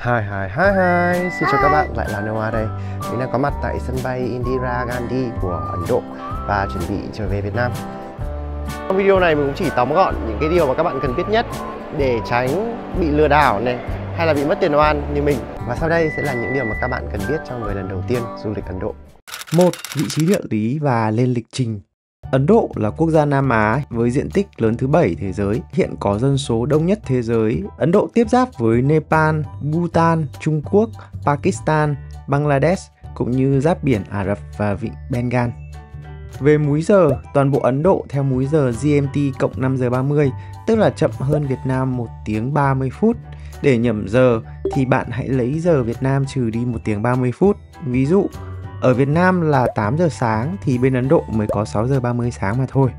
Hi, xin chào các bạn, lại là Noah đây. Mình đang có mặt tại sân bay Indira Gandhi của Ấn Độ và chuẩn bị trở về Việt Nam. Trong video này mình cũng chỉ tóm gọn những cái điều mà các bạn cần biết nhất để tránh bị lừa đảo này hay là bị mất tiền oan như mình. Và sau đây sẽ là những điều mà các bạn cần biết trong người lần đầu tiên du lịch Ấn Độ. 1. Vị trí địa lý và lên lịch trình. Ấn Độ là quốc gia Nam Á với diện tích lớn thứ 7 thế giới, hiện có dân số đông nhất thế giới. Ấn Độ tiếp giáp với Nepal, Bhutan, Trung Quốc, Pakistan, Bangladesh cũng như giáp biển Ả Rập và vịnh Bengal. Về múi giờ, toàn bộ Ấn Độ theo múi giờ GMT cộng 5 giờ 30, tức là chậm hơn Việt Nam 1 tiếng 30 phút. Để nhẩm giờ thì bạn hãy lấy giờ Việt Nam trừ đi 1 tiếng 30 phút. Ví dụ, ở Việt Nam là 8 giờ sáng thì bên Ấn Độ mới có 6 giờ 30 sáng mà thôi.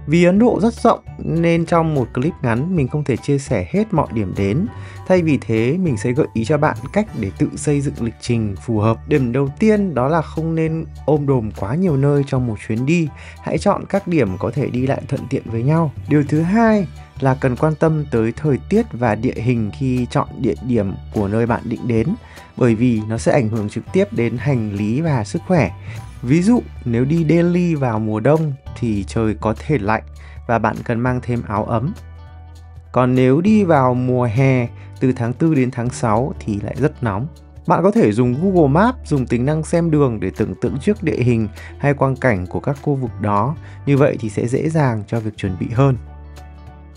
Vì Ấn Độ rất rộng nên trong một clip ngắn mình không thể chia sẻ hết mọi điểm đến. Thay vì thế mình sẽ gợi ý cho bạn cách để tự xây dựng lịch trình phù hợp. Điểm đầu tiên đó là không nên ôm đồm quá nhiều nơi trong một chuyến đi. Hãy chọn các điểm có thể đi lại thuận tiện với nhau. Điều thứ hai là cần quan tâm tới thời tiết và địa hình khi chọn địa điểm của nơi bạn định đến, bởi vì nó sẽ ảnh hưởng trực tiếp đến hành lý và sức khỏe. Ví dụ, nếu đi Delhi vào mùa đông thì trời có thể lạnh và bạn cần mang thêm áo ấm. Còn nếu đi vào mùa hè từ tháng 4 đến tháng 6 thì lại rất nóng. Bạn có thể dùng Google Maps, dùng tính năng xem đường để tưởng tượng trước địa hình hay quang cảnh của các khu vực đó. Như vậy thì sẽ dễ dàng cho việc chuẩn bị hơn.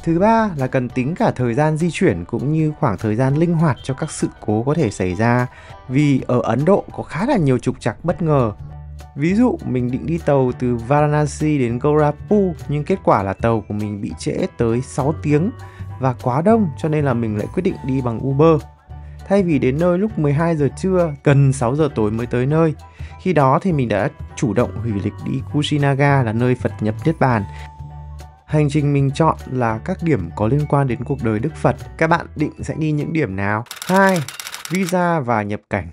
Thứ ba là cần tính cả thời gian di chuyển cũng như khoảng thời gian linh hoạt cho các sự cố có thể xảy ra. Vì ở Ấn Độ có khá là nhiều trục trặc bất ngờ. Ví dụ mình định đi tàu từ Varanasi đến Gorakhpur nhưng kết quả là tàu của mình bị trễ tới 6 tiếng và quá đông cho nên là mình lại quyết định đi bằng Uber. Thay vì đến nơi lúc 12 giờ trưa, gần 6 giờ tối mới tới nơi. Khi đó thì mình đã chủ động hủy lịch đi Kushinagar là nơi Phật nhập Niết Bàn. Hành trình mình chọn là các điểm có liên quan đến cuộc đời Đức Phật. Các bạn định sẽ đi những điểm nào? 2. Visa và nhập cảnh.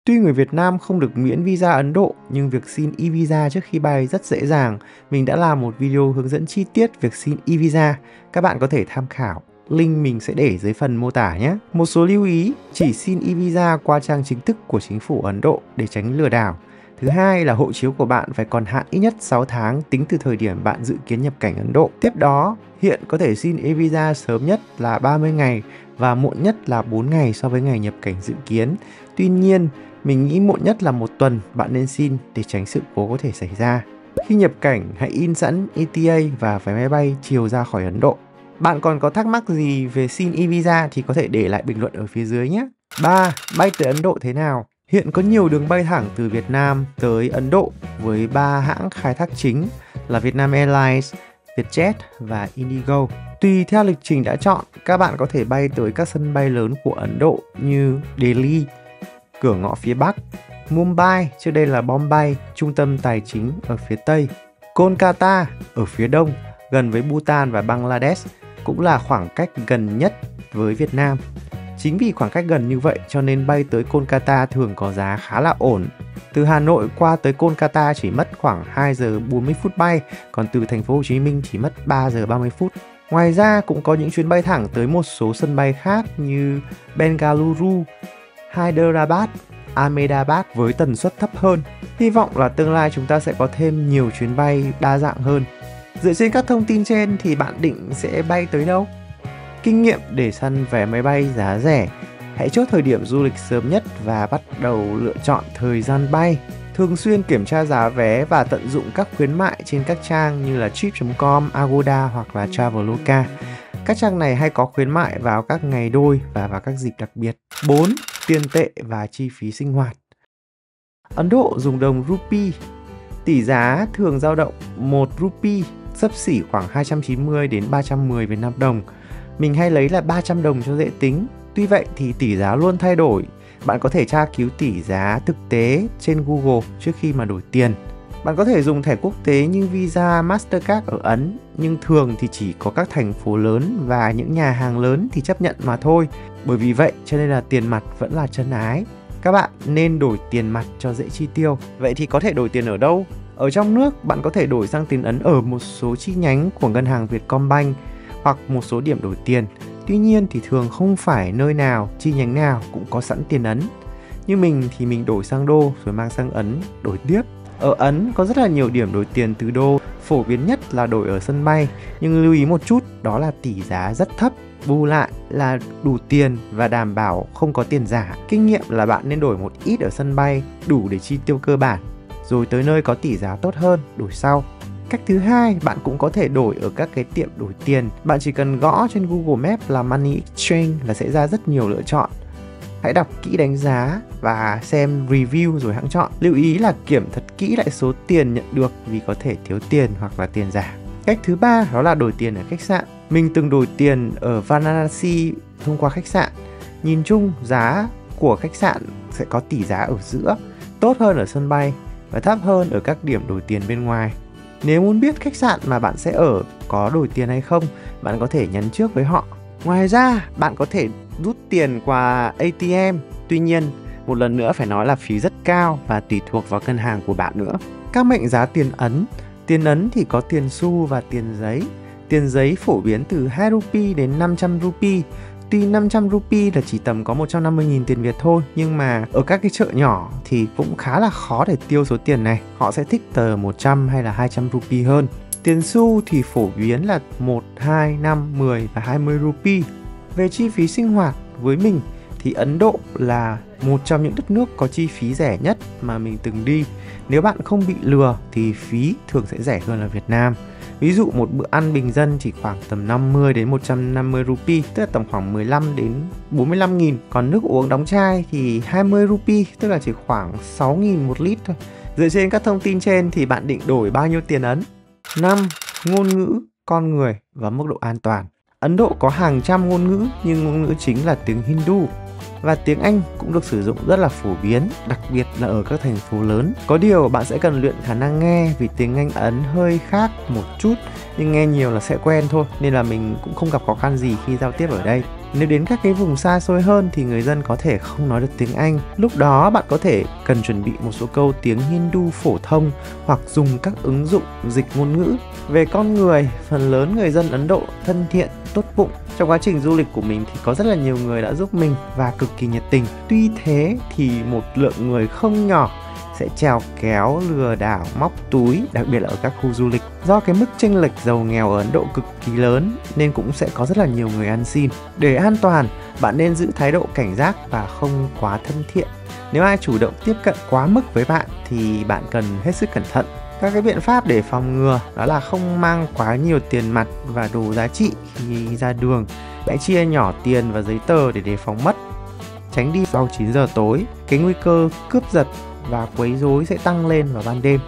Tuy người Việt Nam không được miễn visa Ấn Độ, nhưng việc xin e-visa trước khi bay rất dễ dàng. Mình đã làm một video hướng dẫn chi tiết việc xin e-visa. Các bạn có thể tham khảo. Link mình sẽ để dưới phần mô tả nhé. Một số lưu ý, chỉ xin e-visa qua trang chính thức của chính phủ Ấn Độ để tránh lừa đảo. Thứ hai là hộ chiếu của bạn phải còn hạn ít nhất 6 tháng tính từ thời điểm bạn dự kiến nhập cảnh Ấn Độ. Tiếp đó, hiện có thể xin e-visa sớm nhất là 30 ngày và muộn nhất là 4 ngày so với ngày nhập cảnh dự kiến. Tuy nhiên, mình nghĩ muộn nhất là 1 tuần bạn nên xin để tránh sự cố có thể xảy ra. Khi nhập cảnh, hãy in sẵn ETA và vé máy bay chiều ra khỏi Ấn Độ. Bạn còn có thắc mắc gì về xin e-visa thì có thể để lại bình luận ở phía dưới nhé. 3. Bay tới Ấn Độ thế nào? Hiện có nhiều đường bay thẳng từ Việt Nam tới Ấn Độ với 3 hãng khai thác chính là Vietnam Airlines, Vietjet và Indigo. Tùy theo lịch trình đã chọn, các bạn có thể bay tới các sân bay lớn của Ấn Độ như Delhi, cửa ngõ phía Bắc, Mumbai, trước đây là Bombay, trung tâm tài chính ở phía Tây, Kolkata ở phía Đông, gần với Bhutan và Bangladesh, cũng là khoảng cách gần nhất với Việt Nam. Chính vì khoảng cách gần như vậy cho nên bay tới Kolkata thường có giá khá là ổn. Từ Hà Nội qua tới Kolkata chỉ mất khoảng 2 giờ 40 phút bay, còn từ thành phố Hồ Chí Minh chỉ mất 3 giờ 30 phút. Ngoài ra cũng có những chuyến bay thẳng tới một số sân bay khác như Bengaluru, Hyderabad, Ahmedabad với tần suất thấp hơn. Hy vọng là tương lai chúng ta sẽ có thêm nhiều chuyến bay đa dạng hơn. Dựa trên các thông tin trên thì bạn định sẽ bay tới đâu? Kinh nghiệm để săn vé máy bay giá rẻ. Hãy chốt thời điểm du lịch sớm nhất và bắt đầu lựa chọn thời gian bay. Thường xuyên kiểm tra giá vé và tận dụng các khuyến mại trên các trang như là trip.com, Agoda hoặc là Traveloka. Các trang này hay có khuyến mại vào các ngày đôi và vào các dịp đặc biệt. 4. Tiền tệ và chi phí sinh hoạt. Ấn Độ dùng đồng rupee. Tỷ giá thường dao động 1 rupee xấp xỉ khoảng 290 đến 310 Việt Nam đồng. Mình hay lấy là 300 đồng cho dễ tính. Tuy vậy thì tỷ giá luôn thay đổi. Bạn có thể tra cứu tỷ giá thực tế trên Google trước khi mà đổi tiền. Bạn có thể dùng thẻ quốc tế như Visa, Mastercard ở Ấn, nhưng thường thì chỉ có các thành phố lớn và những nhà hàng lớn thì chấp nhận mà thôi. Bởi vì vậy cho nên là tiền mặt vẫn là chân ái. Các bạn nên đổi tiền mặt cho dễ chi tiêu. Vậy thì có thể đổi tiền ở đâu? Ở trong nước, bạn có thể đổi sang tiền Ấn ở một số chi nhánh của ngân hàng Vietcombank hoặc một số điểm đổi tiền. Tuy nhiên thì thường không phải nơi nào, chi nhánh nào cũng có sẵn tiền Ấn. Như mình thì mình đổi sang đô rồi mang sang Ấn đổi tiếp. Ở Ấn có rất là nhiều điểm đổi tiền từ đô, phổ biến nhất là đổi ở sân bay, nhưng lưu ý một chút đó là tỷ giá rất thấp, bù lại là đủ tiền và đảm bảo không có tiền giả. Kinh nghiệm là bạn nên đổi một ít ở sân bay đủ để chi tiêu cơ bản, rồi tới nơi có tỷ giá tốt hơn đổi sau. Cách thứ hai, bạn cũng có thể đổi ở các cái tiệm đổi tiền. Bạn chỉ cần gõ trên Google Maps là Money Exchange là sẽ ra rất nhiều lựa chọn. Hãy đọc kỹ đánh giá và xem review rồi hãng chọn. Lưu ý là kiểm thật kỹ lại số tiền nhận được vì có thể thiếu tiền hoặc là tiền giả. Cách thứ ba đó là đổi tiền ở khách sạn. Mình từng đổi tiền ở Varanasi thông qua khách sạn. Nhìn chung giá của khách sạn sẽ có tỷ giá ở giữa, tốt hơn ở sân bay và thấp hơn ở các điểm đổi tiền bên ngoài. Nếu muốn biết khách sạn mà bạn sẽ ở có đổi tiền hay không, bạn có thể nhắn trước với họ. Ngoài ra, bạn có thể rút tiền qua ATM. Tuy nhiên, một lần nữa phải nói là phí rất cao và tùy thuộc vào ngân hàng của bạn nữa. Các mệnh giá tiền Ấn. Tiền Ấn thì có tiền xu và tiền giấy. Tiền giấy phổ biến từ 2 rupee đến 500 rupee. Tuy 500 rupee là chỉ tầm có 150.000 tiền Việt thôi, nhưng mà ở các cái chợ nhỏ thì cũng khá là khó để tiêu số tiền này. Họ sẽ thích tờ 100 hay là 200 rupee hơn. Tiền xu thì phổ biến là 1, 2, 5, 10 và 20 rupee. Về chi phí sinh hoạt, với mình thì Ấn Độ là một trong những đất nước có chi phí rẻ nhất mà mình từng đi. Nếu bạn không bị lừa thì phí thường sẽ rẻ hơn ở Việt Nam. Ví dụ một bữa ăn bình dân chỉ khoảng tầm 50 đến 150 rupee, tức là tầm khoảng 15 đến 45.000. Còn nước uống đóng chai thì 20 rupee, tức là chỉ khoảng 6.000 một lít thôi. Dựa trên các thông tin trên thì bạn định đổi bao nhiêu tiền Ấn? 5. Ngôn ngữ, con người và mức độ an toàn. Ấn Độ có hàng trăm ngôn ngữ, nhưng ngôn ngữ chính là tiếng Hindu. Và tiếng Anh cũng được sử dụng rất là phổ biến, đặc biệt là ở các thành phố lớn. Có điều bạn sẽ cần luyện khả năng nghe vì tiếng Anh Ấn hơi khác một chút, nhưng nghe nhiều là sẽ quen thôi, nên là mình cũng không gặp khó khăn gì khi giao tiếp ở đây. Nếu đến các cái vùng xa xôi hơn thì người dân có thể không nói được tiếng Anh. Lúc đó bạn có thể cần chuẩn bị một số câu tiếng Hindu phổ thông hoặc dùng các ứng dụng dịch ngôn ngữ. Về con người, phần lớn người dân Ấn Độ thân thiện, tốt bụng. Trong quá trình du lịch của mình thì có rất là nhiều người đã giúp mình và cực kỳ nhiệt tình. Tuy thế thì một lượng người không nhỏ sẽ trèo kéo, lừa đảo, móc túi, đặc biệt là ở các khu du lịch. Do cái mức chênh lệch giàu nghèo ở Ấn Độ cực kỳ lớn nên cũng sẽ có rất là nhiều người ăn xin. Để an toàn, bạn nên giữ thái độ cảnh giác và không quá thân thiện. Nếu ai chủ động tiếp cận quá mức với bạn thì bạn cần hết sức cẩn thận. Các cái biện pháp để phòng ngừa đó là không mang quá nhiều tiền mặt và đồ giá trị khi ra đường. Hãy chia nhỏ tiền và giấy tờ để đề phòng mất. Tránh đi sau 9 giờ tối, cái nguy cơ cướp giật và quấy rối sẽ tăng lên vào ban đêm.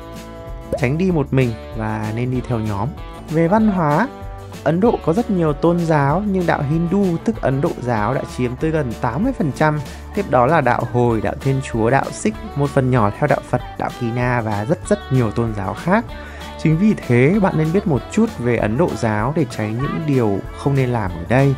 Tránh đi một mình và nên đi theo nhóm. Về văn hóa, Ấn Độ có rất nhiều tôn giáo nhưng đạo Hindu tức Ấn Độ giáo đã chiếm tới gần 80%. Tiếp đó là đạo Hồi, đạo Thiên Chúa, đạo Sikh, một phần nhỏ theo đạo Phật, đạo Kỳ Na và rất nhiều tôn giáo khác. Chính vì thế bạn nên biết một chút về Ấn Độ giáo để tránh những điều không nên làm ở đây.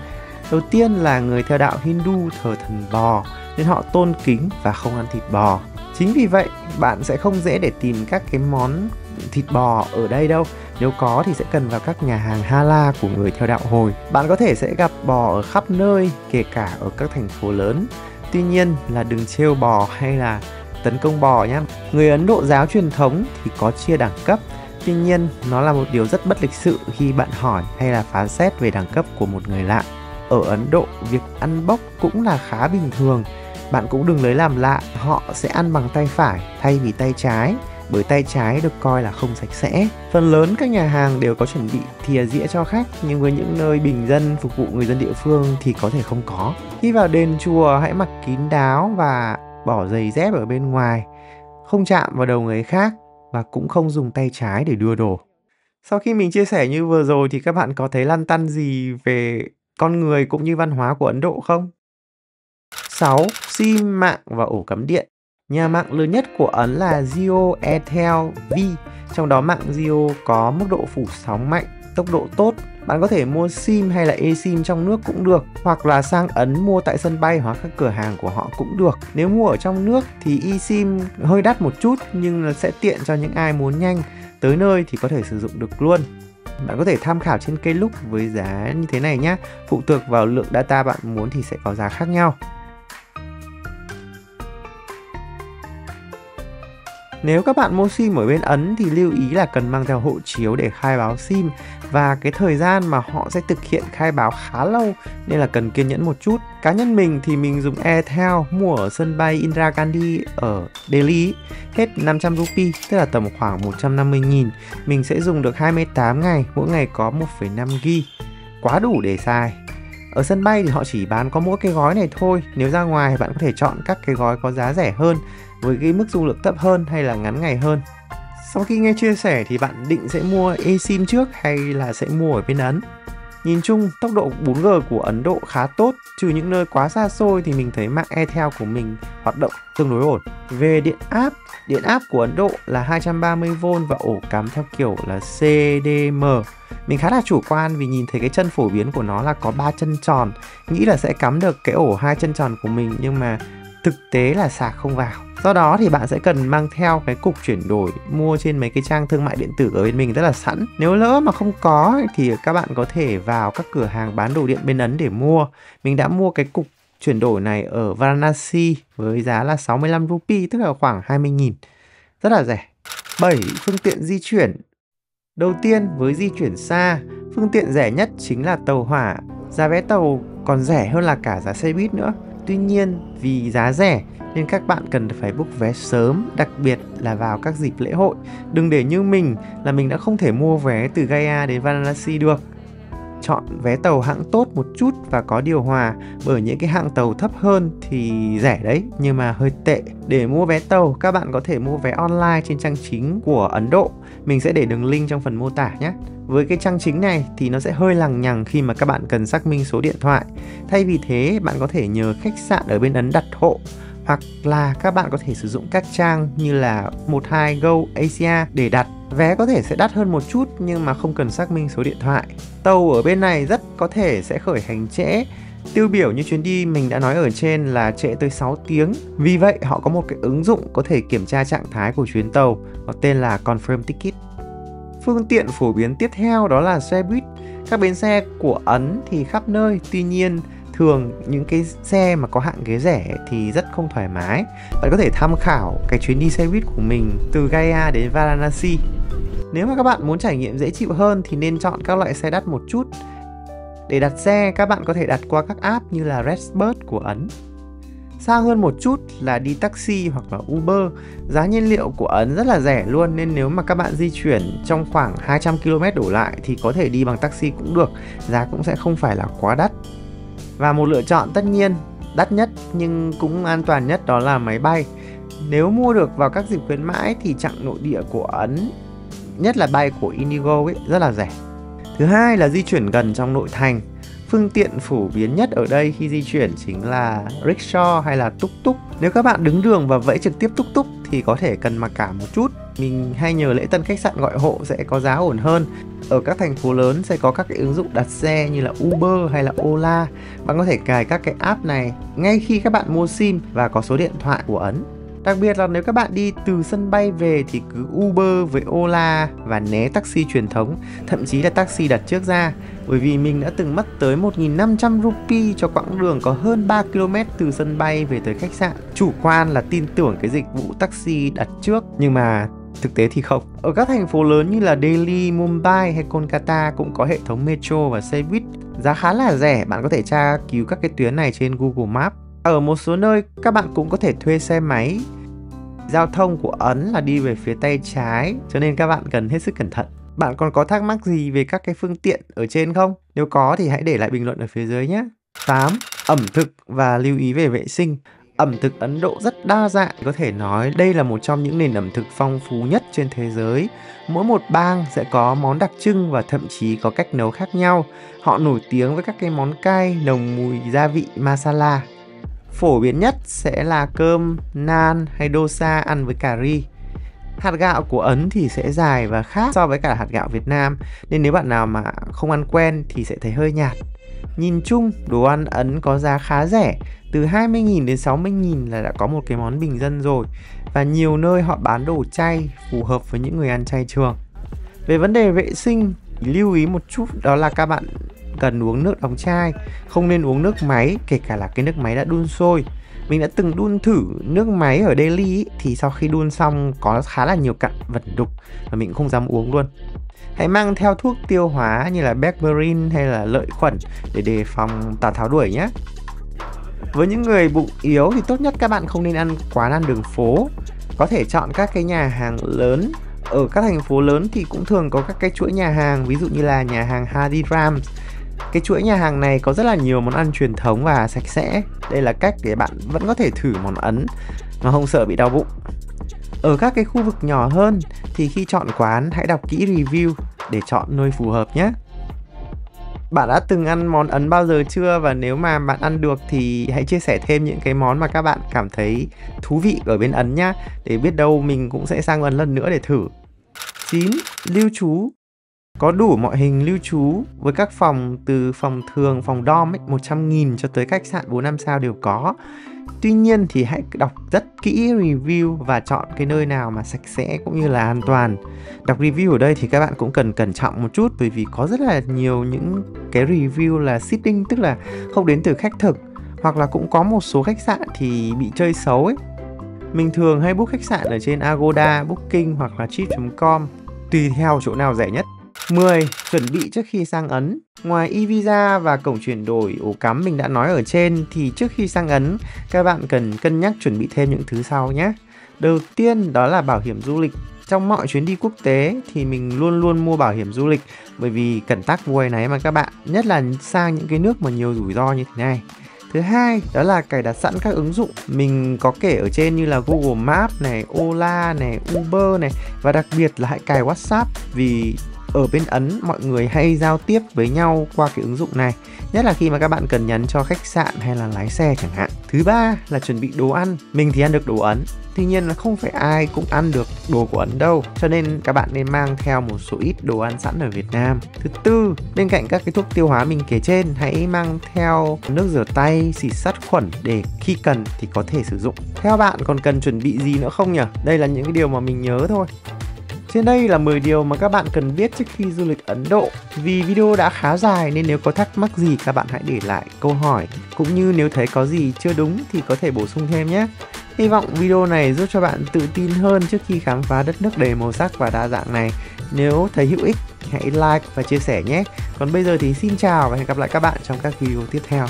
Đầu tiên là người theo đạo Hindu thờ thần bò nên họ tôn kính và không ăn thịt bò. Chính vì vậy bạn sẽ không dễ để tìm các cái món thịt bò ở đây đâu. Nếu có thì sẽ cần vào các nhà hàng Halal của người theo đạo Hồi. Bạn có thể sẽ gặp bò ở khắp nơi, kể cả ở các thành phố lớn. Tuy nhiên là đừng trêu bò hay là tấn công bò nhé. Người Ấn Độ giáo truyền thống thì có chia đẳng cấp. Tuy nhiên nó là một điều rất bất lịch sự khi bạn hỏi hay là phán xét về đẳng cấp của một người lạ. Ở Ấn Độ, việc ăn bốc cũng là khá bình thường. Bạn cũng đừng lấy làm lạ, họ sẽ ăn bằng tay phải thay vì tay trái, bởi tay trái được coi là không sạch sẽ. Phần lớn các nhà hàng đều có chuẩn bị thìa dĩa cho khách, nhưng với những nơi bình dân phục vụ người dân địa phương thì có thể không có. Khi vào đền chùa, hãy mặc kín đáo và bỏ giày dép ở bên ngoài, không chạm vào đầu người khác và cũng không dùng tay trái để đưa đồ. Sau khi mình chia sẻ như vừa rồi thì các bạn có thấy lăn tăn gì về con người cũng như văn hóa của Ấn Độ không? 6. SIM mạng và ổ cắm điện. Nhà mạng lớn nhất của Ấn là Jio Airtel V, trong đó mạng Jio có mức độ phủ sóng mạnh, tốc độ tốt. Bạn có thể mua SIM hay là eSIM trong nước cũng được, hoặc là sang Ấn mua tại sân bay hoặc các cửa hàng của họ cũng được. Nếu mua ở trong nước thì eSIM hơi đắt một chút nhưng sẽ tiện cho những ai muốn nhanh, tới nơi thì có thể sử dụng được luôn. Bạn có thể tham khảo trên Klook với giá như thế này nhé. Phụ thuộc vào lượng data bạn muốn thì sẽ có giá khác nhau. Nếu các bạn mua SIM ở bên Ấn thì lưu ý là cần mang theo hộ chiếu để khai báo SIM, và cái thời gian mà họ sẽ thực hiện khai báo khá lâu nên là cần kiên nhẫn một chút. Cá nhân mình thì mình dùng Airtel mua ở sân bay Indira Gandhi ở Delhi, hết 500 rupee, tức là tầm khoảng 150.000. Mình sẽ dùng được 28 ngày, mỗi ngày có 1,5 GB, quá đủ để xài. Ở sân bay thì họ chỉ bán có mỗi cái gói này thôi. Nếu ra ngoài bạn có thể chọn các cái gói có giá rẻ hơn, với cái mức dung lượng thấp hơn hay là ngắn ngày hơn. Sau khi nghe chia sẻ thì bạn định sẽ mua eSIM trước hay là sẽ mua ở bên Ấn? Nhìn chung, tốc độ 4G của Ấn Độ khá tốt, trừ những nơi quá xa xôi thì mình thấy mạng Airtel của mình hoạt động tương đối ổn. Về điện áp của Ấn Độ là 230V và ổ cắm theo kiểu là CDM. Mình khá là chủ quan vì nhìn thấy cái chân phổ biến của nó là có 3 chân tròn, nghĩ là sẽ cắm được cái ổ 2 chân tròn của mình, nhưng mà thực tế là sạc không vào. Do đó thì bạn sẽ cần mang theo cái cục chuyển đổi mua trên mấy cái trang thương mại điện tử ở bên mình rất là sẵn. Nếu lỡ mà không có thì các bạn có thể vào các cửa hàng bán đồ điện bên Ấn để mua. Mình đã mua cái cục chuyển đổi này ở Varanasi với giá là 65 rupee, tức là khoảng 20.000. Rất là rẻ. 7. Phương tiện di chuyển. Đầu tiên, với di chuyển xa, phương tiện rẻ nhất chính là tàu hỏa. Giá vé tàu còn rẻ hơn là cả giá xe buýt nữa. Tuy nhiên, vì giá rẻ nên các bạn cần phải book vé sớm, đặc biệt là vào các dịp lễ hội. Đừng để như mình là mình đã không thể mua vé từ Gaya đến Varanasi được. Chọn vé tàu hãng tốt một chút và có điều hòa, bởi những cái hãng tàu thấp hơn thì rẻ đấy nhưng mà hơi tệ. Để mua vé tàu, các bạn có thể mua vé online trên trang chính của Ấn Độ. Mình sẽ để đường link trong phần mô tả nhé. Với cái trang chính này thì nó sẽ hơi lằng nhằng khi mà các bạn cần xác minh số điện thoại. Thay vì thế, bạn có thể nhờ khách sạn ở bên Ấn đặt hộ, hoặc là các bạn có thể sử dụng các trang như là 12Go Asia để đặt. Vé có thể sẽ đắt hơn một chút nhưng mà không cần xác minh số điện thoại. Tàu ở bên này rất có thể sẽ khởi hành trễ. Tiêu biểu như chuyến đi mình đã nói ở trên là trễ tới 6 tiếng. Vì vậy họ có một cái ứng dụng có thể kiểm tra trạng thái của chuyến tàu, có tên là Confirm Ticket. Phương tiện phổ biến tiếp theo đó là xe buýt. Các bến xe của Ấn thì khắp nơi, tuy nhiên thường những cái xe mà có hạng ghế rẻ thì rất không thoải mái. Bạn có thể tham khảo cái chuyến đi xe buýt của mình từ Gaya đến Varanasi. Nếu mà các bạn muốn trải nghiệm dễ chịu hơn thì nên chọn các loại xe đắt một chút. Để đặt xe, các bạn có thể đặt qua các app như là Redbird của Ấn. Xa hơn một chút là đi taxi hoặc là Uber. Giá nhiên liệu của Ấn rất là rẻ luôn, nên nếu mà các bạn di chuyển trong khoảng 200 km đổ lại thì có thể đi bằng taxi cũng được. Giá cũng sẽ không phải là quá đắt. Và một lựa chọn tất nhiên đắt nhất nhưng cũng an toàn nhất đó là máy bay. Nếu mua được vào các dịp khuyến mãi thì chặng nội địa của Ấn, nhất là bay của Indigo ấy, rất là rẻ. Thứ hai là di chuyển gần trong nội thành. Phương tiện phổ biến nhất ở đây khi di chuyển chính là rickshaw hay là tuk tuk. Nếu các bạn đứng đường và vẫy trực tiếp tuk tuk thì có thể cần mặc cả một chút. Mình hay nhờ lễ tân khách sạn gọi hộ sẽ có giá ổn hơn. Ở các thành phố lớn sẽ có các cái ứng dụng đặt xe như là Uber hay là Ola. Bạn có thể cài các cái app này ngay khi các bạn mua SIM và có số điện thoại của Ấn. Đặc biệt là nếu các bạn đi từ sân bay về thì cứ Uber với Ola và né taxi truyền thống, thậm chí là taxi đặt trước ra. Bởi vì mình đã từng mất tới 1.500 rupee cho quãng đường có hơn 3 km từ sân bay về tới khách sạn. Chủ quan là tin tưởng cái dịch vụ taxi đặt trước, nhưng mà thực tế thì không. Ở các thành phố lớn như là Delhi, Mumbai hay Kolkata cũng có hệ thống metro và xe buýt. Giá khá là rẻ, bạn có thể tra cứu các cái tuyến này trên Google Maps. Ở một số nơi các bạn cũng có thể thuê xe máy. Giao thông của Ấn là đi về phía tay trái, cho nên các bạn cần hết sức cẩn thận. Bạn còn có thắc mắc gì về các cái phương tiện ở trên không? Nếu có thì hãy để lại bình luận ở phía dưới nhé. 8. Ẩm thực và lưu ý về vệ sinh. Ẩm thực Ấn Độ rất đa dạng, có thể nói đây là một trong những nền ẩm thực phong phú nhất trên thế giới. Mỗi một bang sẽ có món đặc trưng và thậm chí có cách nấu khác nhau. Họ nổi tiếng với các cái món cay, nồng mùi gia vị masala. Phổ biến nhất sẽ là cơm, naan hay dosa ăn với cà ri. Hạt gạo của Ấn thì sẽ dài và khác so với cả hạt gạo Việt Nam, nên nếu bạn nào mà không ăn quen thì sẽ thấy hơi nhạt. Nhìn chung, đồ ăn Ấn có giá khá rẻ, từ 20.000 đến 60.000 là đã có một cái món bình dân rồi. Và nhiều nơi họ bán đồ chay phù hợp với những người ăn chay trường. Về vấn đề vệ sinh, lưu ý một chút đó là các bạn cần uống nước đóng chai, không nên uống nước máy, kể cả là cái nước máy đã đun sôi. Mình đã từng đun thử nước máy ở Delhi ý, thì sau khi đun xong có khá là nhiều cặn vật đục và mình cũng không dám uống luôn. Hãy mang theo thuốc tiêu hóa như là berberine hay là lợi khuẩn để đề phòng tà tháo đuổi nhé. Với những người bụng yếu thì tốt nhất các bạn không nên ăn quán ăn đường phố. Có thể chọn các cái nhà hàng lớn. Ở các thành phố lớn thì cũng thường có các cái chuỗi nhà hàng, ví dụ như là nhà hàng Haldiram. Cái chuỗi nhà hàng này có rất là nhiều món ăn truyền thống và sạch sẽ. Đây là cách để bạn vẫn có thể thử món Ấn mà không sợ bị đau bụng. Ở các cái khu vực nhỏ hơn thì khi chọn quán hãy đọc kỹ review để chọn nơi phù hợp nhé. Bạn đã từng ăn món Ấn bao giờ chưa? Và nếu mà bạn ăn được thì hãy chia sẻ thêm những cái món mà các bạn cảm thấy thú vị ở bên Ấn nhá. Để biết đâu mình cũng sẽ sang Ấn lần nữa để thử. 9. Lưu trú. Có đủ mọi hình lưu trú với các phòng từ phòng thường, phòng dorm 100.000 cho tới khách sạn 4-5 sao đều có. Tuy nhiên thì hãy đọc rất kỹ review và chọn cái nơi nào mà sạch sẽ cũng như là an toàn. Đọc review ở đây thì các bạn cũng cần cẩn trọng một chút, bởi vì có rất là nhiều những cái review là seeding, tức là không đến từ khách thực, hoặc là cũng có một số khách sạn thì bị chơi xấu ấy. Mình thường hay book khách sạn ở trên Agoda, Booking hoặc là Trip.com, tùy theo chỗ nào rẻ nhất. 10. Chuẩn bị trước khi sang Ấn. Ngoài e-visa và cổng chuyển đổi ổ cắm mình đã nói ở trên thì trước khi sang Ấn, các bạn cần cân nhắc chuẩn bị thêm những thứ sau nhé. Đầu tiên đó là bảo hiểm du lịch. Trong mọi chuyến đi quốc tế thì mình luôn luôn mua bảo hiểm du lịch, bởi vì cần tắc mua này mà các bạn, nhất là sang những cái nước mà nhiều rủi ro như thế này. Thứ hai đó là cài đặt sẵn các ứng dụng mình có kể ở trên như là Google Maps này, Ola này, Uber này, và đặc biệt là hãy cài WhatsApp, vì ở bên Ấn mọi người hay giao tiếp với nhau qua cái ứng dụng này, nhất là khi mà các bạn cần nhắn cho khách sạn hay là lái xe chẳng hạn. Thứ ba là chuẩn bị đồ ăn. Mình thì ăn được đồ Ấn, tuy nhiên là không phải ai cũng ăn được đồ của Ấn đâu, cho nên các bạn nên mang theo một số ít đồ ăn sẵn ở Việt Nam. Thứ tư, bên cạnh các cái thuốc tiêu hóa mình kể trên, hãy mang theo nước rửa tay, xịt sát khuẩn để khi cần thì có thể sử dụng. Theo bạn còn cần chuẩn bị gì nữa không nhỉ? Đây là những cái điều mà mình nhớ thôi. Trên đây là 10 điều mà các bạn cần biết trước khi du lịch Ấn Độ. Vì video đã khá dài nên nếu có thắc mắc gì các bạn hãy để lại câu hỏi, cũng như nếu thấy có gì chưa đúng thì có thể bổ sung thêm nhé. Hy vọng video này giúp cho bạn tự tin hơn trước khi khám phá đất nước đầy màu sắc và đa dạng này. Nếu thấy hữu ích hãy like và chia sẻ nhé. Còn bây giờ thì xin chào và hẹn gặp lại các bạn trong các video tiếp theo.